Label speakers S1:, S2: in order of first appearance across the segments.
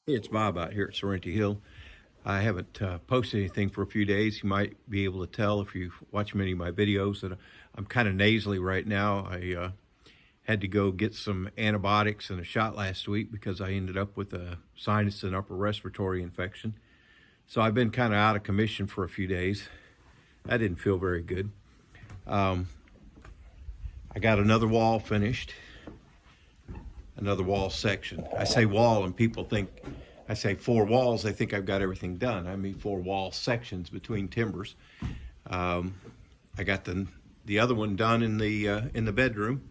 S1: Hey, it's Bob out here at Sorrento Hill. I haven't posted anything for a few days. You might be able to tell if you watch many of my videos that I'm kind of nasally right now. I had to go get some antibiotics and a shot last week because I ended up with a sinus and upper respiratory infection. So I've been kind of out of commission for a few days. That didn't feel very good. Um, I got another wall finished, another wall section. I say wall, and people think I say 4 walls. They think I've got everything done. I mean 4 wall sections between timbers. I got the other one done in the bedroom,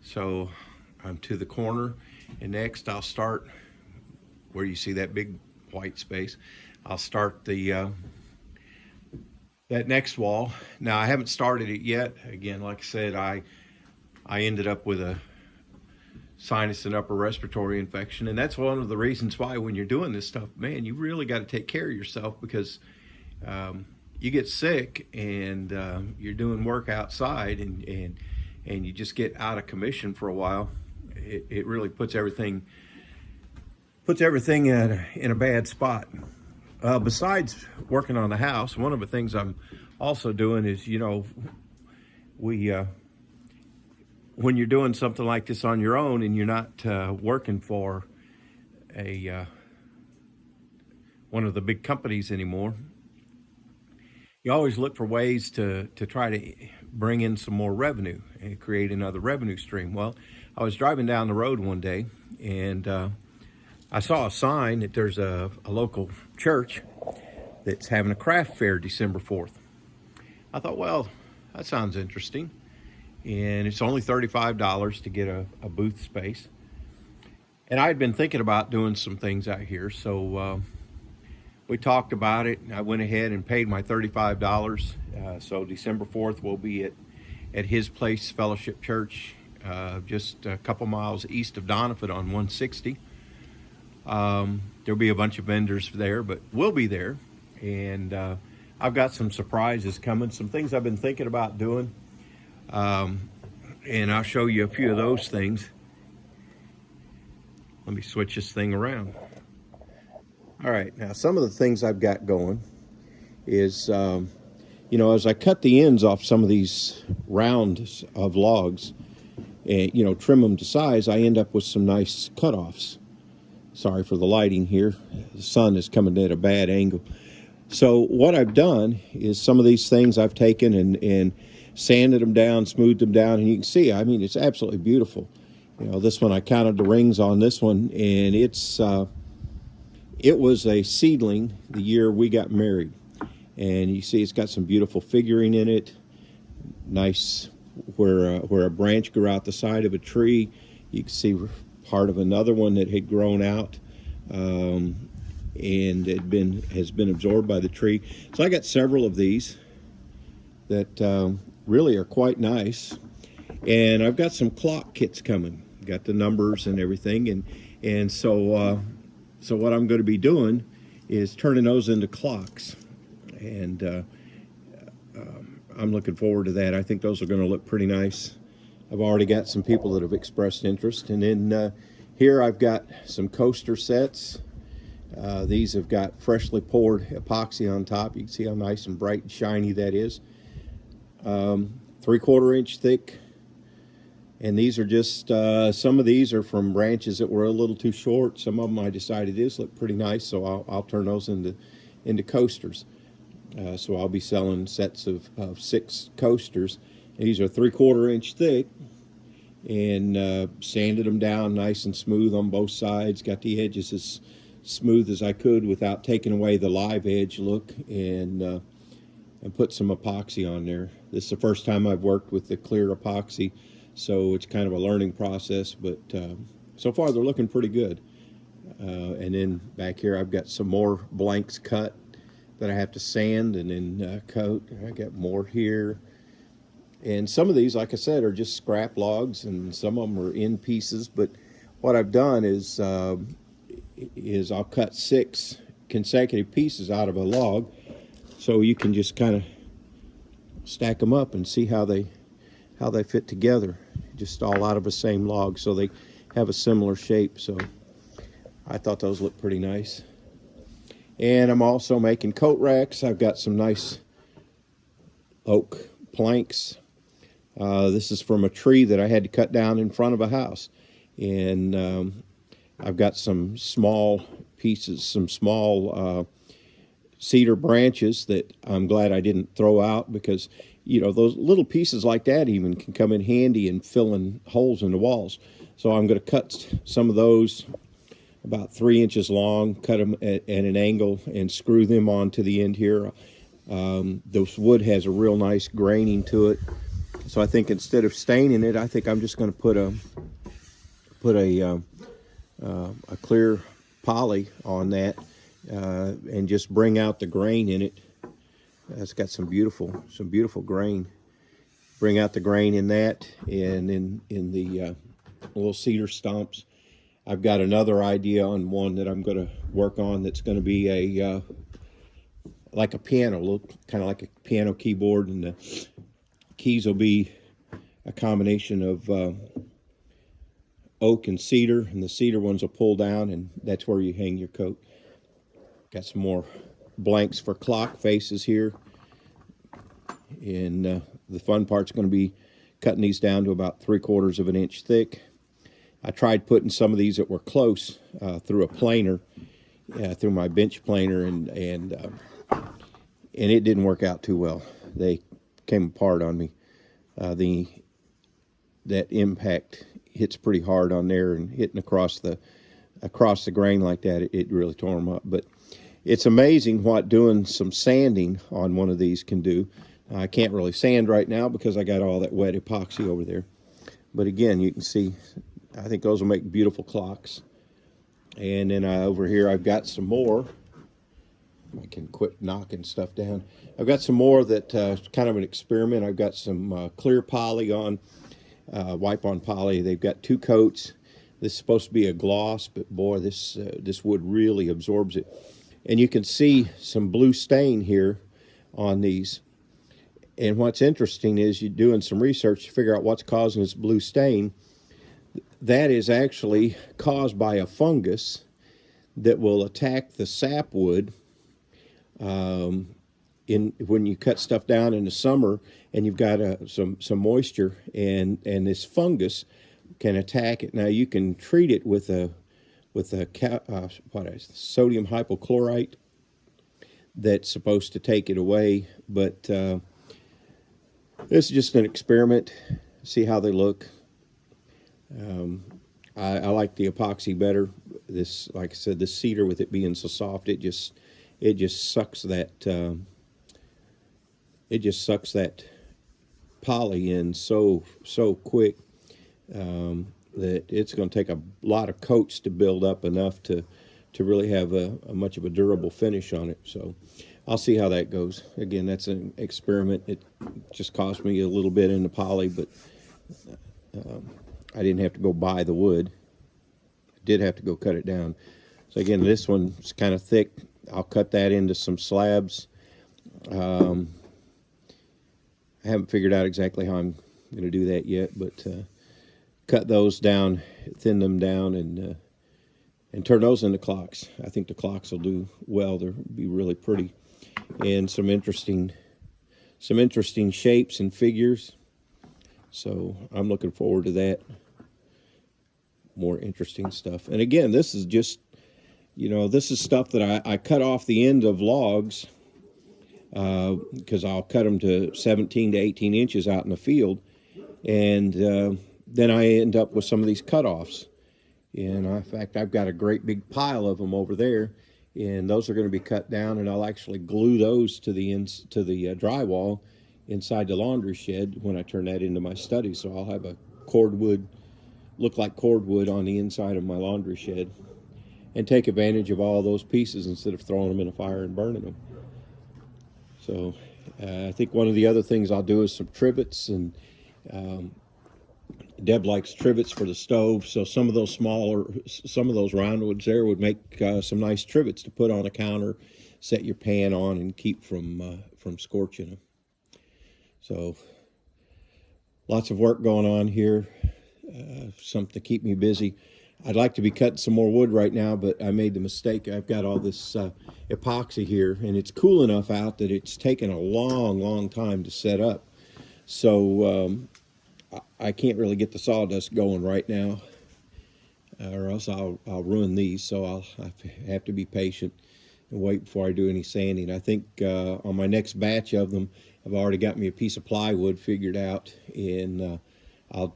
S1: so I'm to the corner, and next I'll start where you see that big white space. I'll start the that next wall. Now I haven't started it yet. Again, like I said, I ended up with a sinus and upper respiratory infection, and that's one of the reasons why when you're doing this stuff, man, you really got to take care of yourself, because you get sick and you're doing work outside, and you just get out of commission for a while. It really puts everything in a bad spot. Besides working on the house, one of the things I'm also doing is, we when you're doing something like this on your own and you're not working for a one of the big companies anymore, you always look for ways to try to bring in some more revenue and create another revenue stream. Well, I was driving down the road one day, and I saw a sign that there's a local church that's having a craft fair December 4th. I thought, well, that sounds interesting. And it's only $35 to get a booth space. And I had been thinking about doing some things out here, so we talked about it. I went ahead and paid my $35. So December 4th we'll be at His Place Fellowship Church, just a couple miles east of Doniphan on 160. There'll be a bunch of vendors there, but we'll be there. And I've got some surprises coming, some things I've been thinking about doing. And I'll show you a few of those things. Let me switch this thing around. All right, now some of the things I've got going is, as I cut the ends off some of these rounds of logs and, trim them to size, I end up with some nice cutoffs. Sorry for the lighting here. The sun is coming at a bad angle. So what I've done is some of these things I've taken and sanded them down, smoothed them down, and you can see, I mean, it's absolutely beautiful. This one, I counted the rings on this one, and it was a seedling the year we got married. And you see it's got some beautiful figuring in it. Nice where a branch grew out the side of a tree. You can see part of another one that had grown out and has been absorbed by the tree. So I got several of these that really are quite nice. And I've got some clock kits coming. Got the numbers and everything, and so what I'm going to be doing is turning those into clocks, and I'm looking forward to that. I think those are going to look pretty nice. I've already got some people that have expressed interest, and then here I've got some coaster sets. These have got freshly poured epoxy on top. You can see how nice and bright and shiny that is. 3/4 inch thick. And these are just, some of these are from branches that were a little too short. Some of them I decided this look pretty nice, so I'll turn those into coasters. So I'll be selling sets of 6 coasters. These are 3/4 inch thick, and sanded them down nice and smooth on both sides. Got the edges as smooth as I could without taking away the live edge look, and put some epoxy on there. This is the first time I've worked with the clear epoxy, so it's kind of a learning process, but so far they're looking pretty good. And then back here I've got some more blanks cut that I have to sand and then coat. I got more here. And some of these, like I said, are just scrap logs, and some of them are in pieces. But what I've done is I'll cut 6 consecutive pieces out of a log, so you can just kind of stack them up and see how they fit together, just all out of the same log, so they have a similar shape. So I thought those looked pretty nice. And I'm also making coat racks. I've got some nice oak planks. This is from a tree that I had to cut down in front of a house. And I've got some small pieces, some small cedar branches that I'm glad I didn't throw out, because, you know, those little pieces like that even can come in handy in filling holes in the walls. So I'm going to cut some of those about 3 inches long, cut them at an angle, and screw them onto the end here. This wood has a real nice graining to it. So I think instead of staining it, I think I'm just going to put a clear poly on that, and just bring out the grain in it. It's got some beautiful grain. Bring out the grain in that, and in the little cedar stumps. I've got another idea on one that I'm going to work on that's going to be a like a piano, look kind of like a piano keyboard, and the keys will be a combination of oak and cedar, and the cedar ones will pull down, and that's where you hang your coat. Got some more blanks for clock faces here, and the fun part's going to be cutting these down to about 3/4 of an inch thick. I tried putting some of these that were close through a planer, through my bench planer, and it didn't work out too well. They came apart on me. That impact hits pretty hard on there, and hitting across the grain like that, it really tore them up. But it's amazing what doing some sanding on one of these can do. I can't really sand right now because I got all that wet epoxy over there. But again, you can see, I think those will make beautiful clocks. And then over here, I've got some more. I can quit knocking stuff down. I've got some more that kind of an experiment. I've got some clear poly on, wipe-on poly. They've got 2 coats. This is supposed to be a gloss, but boy, this wood really absorbs it. And you can see some blue stain here on these. And what's interesting is you're doing some research to figure out what's causing this blue stain. That is actually caused by a fungus that will attack the sapwood when you cut stuff down in the summer, and you've got some moisture, and this fungus can attack it. Now you can treat it with sodium hypochlorite that's supposed to take it away, but this is just an experiment. See how they look. I like the epoxy better. This, like I said, this cedar, with it being so soft, it just sucks that poly in so quick that it's going to take a lot of coats to build up enough to really have a much of a durable finish on it. So I'll see how that goes. Again, that's an experiment. It just cost me a little bit in the poly, but I didn't have to go buy the wood. I did have to go cut it down. So again, this one's kind of thick. I'll cut that into some slabs. I haven't figured out exactly how I'm going to do that yet, but cut those down, thin them down, and turn those into clocks. I think the clocks will do well. They'll be really pretty, and some interesting shapes and figures. So I'm looking forward to that. More interesting stuff. And again, this is just, this is stuff that I cut off the end of logs, because I'll cut them to 17 to 18 inches out in the field, and then I end up with some of these cutoffs. And in fact, I've got a great big pile of them over there, and those are going to be cut down, and I'll actually glue those to the drywall inside the laundry shed when I turn that into my study. So I'll have a look like cordwood on the inside of my laundry shed, and take advantage of all those pieces instead of throwing them in a fire and burning them. So I think one of the other things I'll do is some trivets, and Deb likes trivets for the stove, so some of those roundwoods there would make some nice trivets to put on a counter, set your pan on, and keep from scorching them. So lots of work going on here, something to keep me busy. I'd like to be cutting some more wood right now, but I made the mistake. I've got all this epoxy here, and it's cool enough out that it's taken a long time to set up. So I can't really get the sawdust going right now, or else I'll ruin these. So I'll have to be patient and wait before I do any sanding. I think on my next batch of them, I've already got me a piece of plywood figured out, and I'll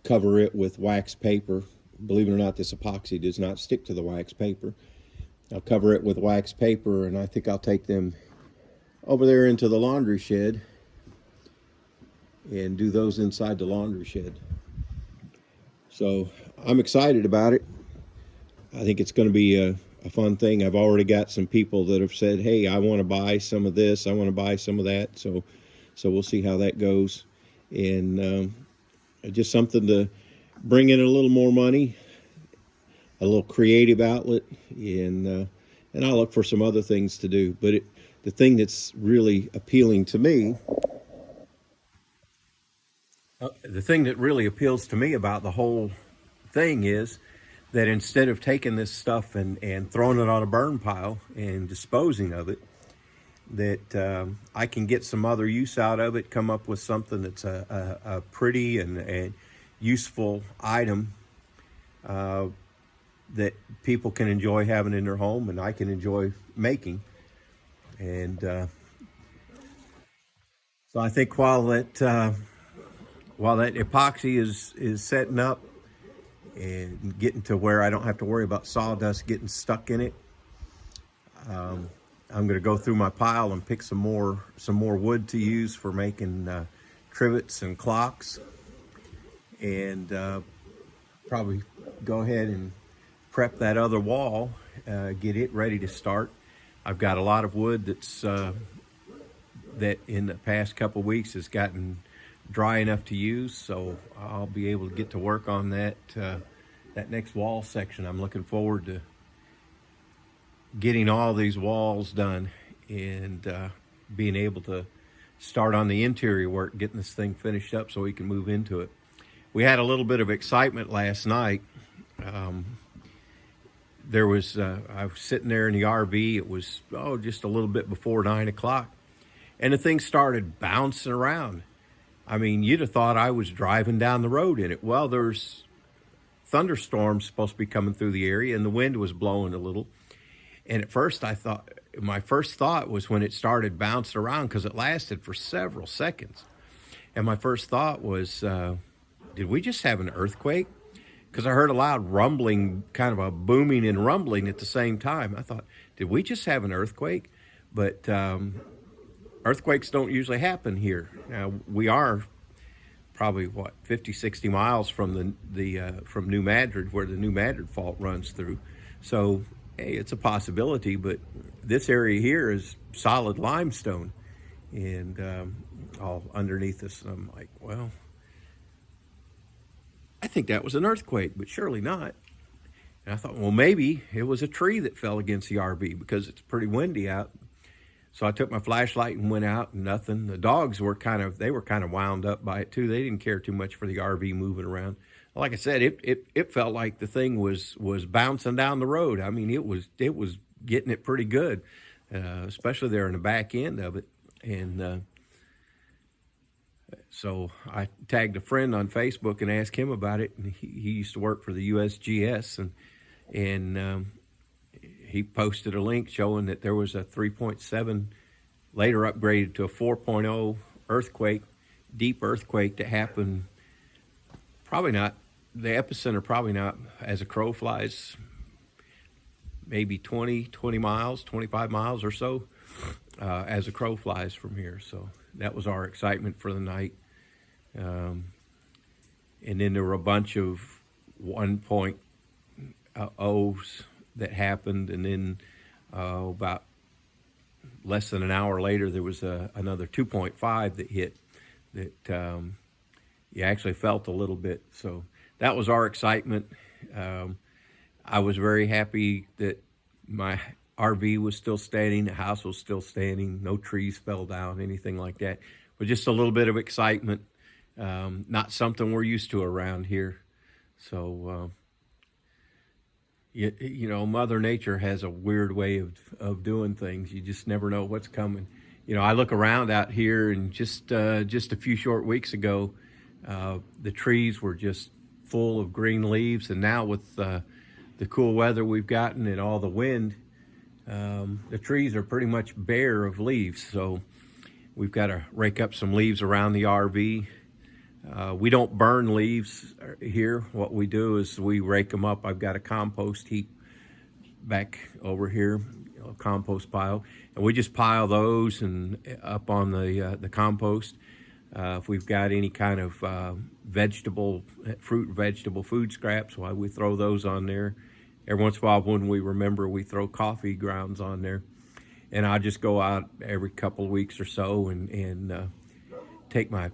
S1: cover it with wax paper. Believe it or not, this epoxy does not stick to the wax paper. I'll cover it with wax paper, and I think I'll take them over there into the laundry shed and do those inside the laundry shed. So I'm excited about it. I think it's going to be a fun thing. I've already got some people that have said, hey, I want to buy some of this, I want to buy some of that. So we'll see how that goes. And just something to bring in a little more money, a little creative outlet, and I'll look for some other things to do. But the thing that's really appealing to me, the thing that really appeals to me about the whole thing is that instead of taking this stuff and throwing it on a burn pile and disposing of it, that I can get some other use out of it, come up with something that's a pretty and useful item that people can enjoy having in their home, and I can enjoy making. And so I think while that epoxy is setting up and getting to where I don't have to worry about sawdust getting stuck in it, I'm going to go through my pile and pick some more wood to use for making trivets and clocks, and probably go ahead and prep that other wall, get it ready to start. I've got a lot of wood that in the past couple weeks has gotten dry enough to use, so I'll be able to get to work on that next wall section. I'm looking forward to getting all these walls done and being able to start on the interior work, getting this thing finished up so we can move into it. We had a little bit of excitement last night. I was sitting there in the RV. It was just a little bit before 9 o'clock, and the thing started bouncing around. I mean, you'd have thought I was driving down the road in it. Well, there's thunderstorms supposed to be coming through the area, and the wind was blowing a little. And at first my first thought was when it started bouncing around, because it lasted for several seconds. And my first thought was, did we just have an earthquake? Because I heard a loud rumbling, kind of a booming and rumbling at the same time. I thought, did we just have an earthquake? But earthquakes don't usually happen here. Now, we are probably 50, 60 miles from from New Madrid, where the New Madrid fault runs through. So, hey, it's a possibility, but this area here is solid limestone, and all underneath us. And I'm like, well, I think that was an earthquake, but surely not. And I thought, well, maybe it was a tree that fell against the RV, because it's pretty windy out. So I took my flashlight and went out, and nothing. The dogs were kind of wound up by it too. They didn't care too much for the RV moving around. Like I said, it felt like the thing was bouncing down the road. I mean, it was getting it pretty good, especially there in the back end of it. And so I tagged a friend on Facebook and asked him about it. And he used to work for the USGS, and he posted a link showing that there was a 3.7, later upgraded to a 4.0 earthquake, deep earthquake that happened. Probably not, the epicenter probably not, as a crow flies, maybe 20 miles, 25 miles or so, as a crow flies from here. So that was our excitement for the night. And then there were a bunch of 1.0s that happened, and then about less than an hour later, there was another 2.5 that hit that you actually felt a little bit. So that was our excitement. I was very happy that my RV was still standing, the house was still standing, no trees fell down, anything like that. But just a little bit of excitement, not something we're used to around here. So You know, Mother Nature has a weird way of doing things. You just never know what's coming. You know, I look around out here, and just a few short weeks ago, the trees were just full of green leaves, and now with the cool weather we've gotten and all the wind, the trees are pretty much bare of leaves. So we've got to rake up some leaves around the RV. We don't burn leaves here. What we do is we rake them up. I've got a compost heap back over here, a compost pile, and we just pile those and up on the compost. If we've got any kind of fruit, vegetable food scraps, well, we throw those on there. Every once in a while, when we remember, we throw coffee grounds on there. And I'll just go out every couple of weeks or so and take my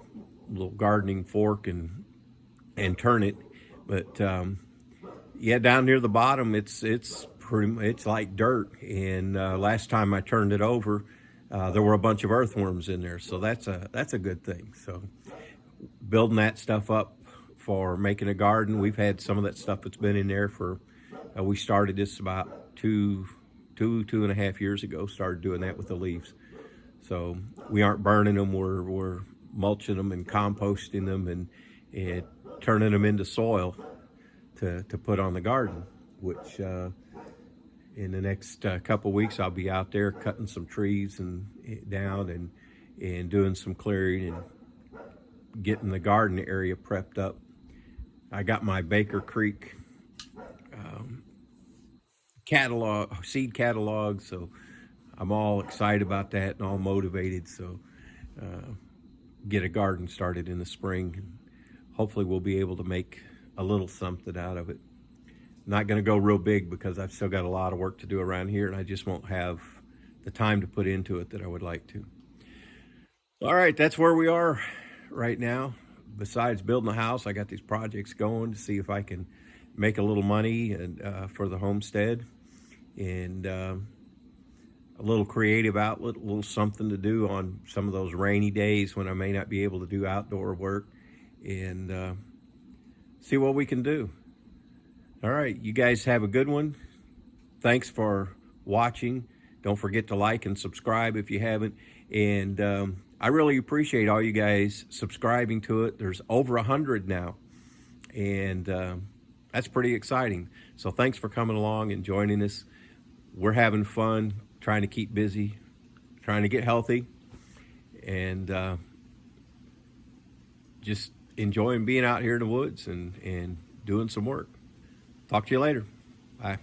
S1: little gardening fork and turn it. But yeah, down near the bottom, it's like dirt. And last time I turned it over, there were a bunch of earthworms in there, so that's a good thing. So building that stuff up for making a garden, we've had some of that stuff that's been in there for. We started this about two and a half years ago. Started doing that with the leaves. So we aren't burning them. We're mulching them and composting them and turning them into soil to put on the garden, which in the next couple of weeks I'll be out there cutting some trees down and doing some clearing and getting the garden area prepped up. I got my Baker Creek seed catalog, so I'm all excited about that and all motivated. So get a garden started in the spring, and hopefully we'll be able to make a little something out of it. Not going to go real big because I've still got a lot of work to do around here, and I just won't have the time to put into it that I would like to. All right, that's where we are right now. Besides building a house, I got these projects going to see if I can make a little money and for the homestead, and a little creative outlet, a little something to do on some of those rainy days when I may not be able to do outdoor work, and see what we can do. All right, you guys have a good one. Thanks for watching. Don't forget to like and subscribe if you haven't. And I really appreciate all you guys subscribing to it. There's over 100 now, and that's pretty exciting. So thanks for coming along and joining us. We're having fun, trying to keep busy, trying to get healthy, and just enjoying being out here in the woods and doing some work. Talk to you later. Bye.